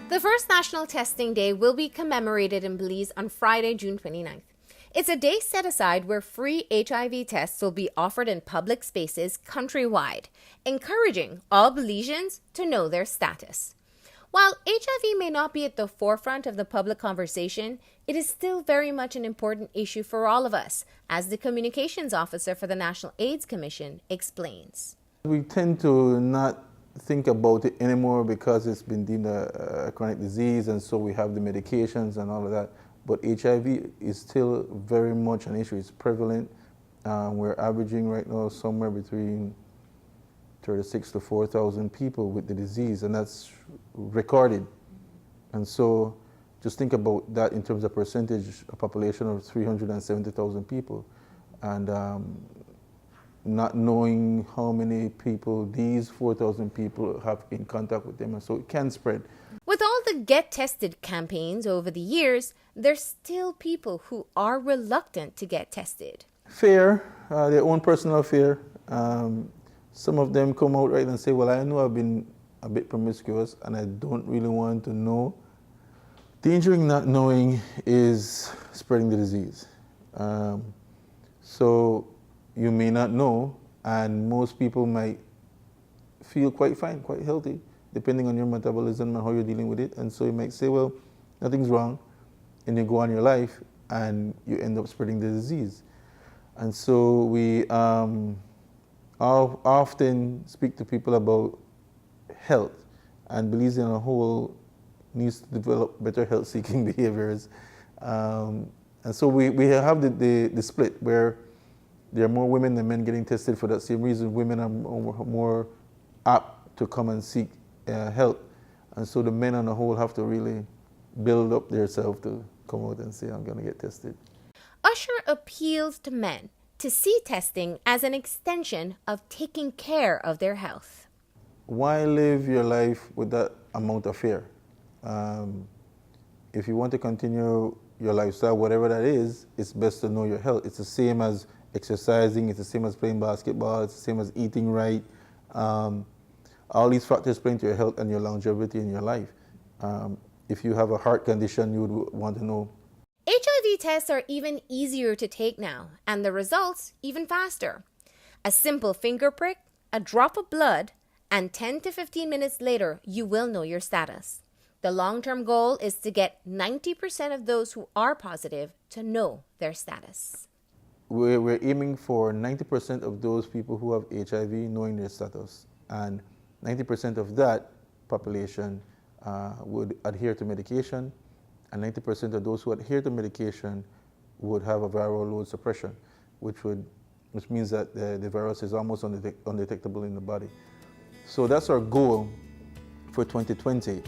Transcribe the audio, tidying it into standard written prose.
The first National Testing Day will be commemorated in Belize on Friday, June 29th. It's a day set aside where free HIV tests will be offered in public spaces countrywide, encouraging all Belizeans to know their status. While HIV may not be at the forefront of the public conversation, it is still very much an important issue for all of us, as the communications officer for the National AIDS Commission explains. We tend to not think about it anymore because it's been deemed a chronic disease, and so we have the medications and all of that. But HIV is still very much an issue. It's prevalent. We're averaging right now somewhere between 36 to 4,000 people with the disease, and that's recorded. And so just think about that in terms of percentage, a population of 370,000 people. And not knowing how many people these 4,000 people have in contact with them, and so it can spread. With all the Get Tested campaigns over the years, there's still people who are reluctant to get tested. Fear, their own personal fear. Some of them come out right and say, well, I know I've been a bit promiscuous and I don't really want to know. Danger in not knowing is spreading the disease. So you may not know, and most people might feel quite fine, quite healthy, depending on your metabolism and how you're dealing with it. And so you might say, well, nothing's wrong, and you go on your life and you end up spreading the disease. And so we often speak to people about health, and Belize in a whole needs to develop better health-seeking behaviors. And so we have the split where there are more women than men getting tested for that same reason. Women are more apt to come and seek help. And so the men on the whole have to really build up themselves to come out and say, I'm going to get tested. Usher appeals to men to see testing as an extension of taking care of their health. Why live your life with that amount of fear? If you want to continue your lifestyle, whatever that is, it's best to know your health. It's the same as exercising, it's the same as playing basketball, it's the same as eating right. All these factors play into your health and your longevity in your life. If you have a heart condition, you would want to know. HIV tests are even easier to take now, and the results even faster. A simple finger prick, a drop of blood, and 10 to 15 minutes later, you will know your status. The long-term goal is to get 90% of those who are positive to know their status. We're aiming for 90% of those people who have HIV knowing their status, and 90% of that population would adhere to medication, and 90% of those who adhere to medication would have a viral load suppression, which means that the virus is almost undetectable in the body. So that's our goal for 2020.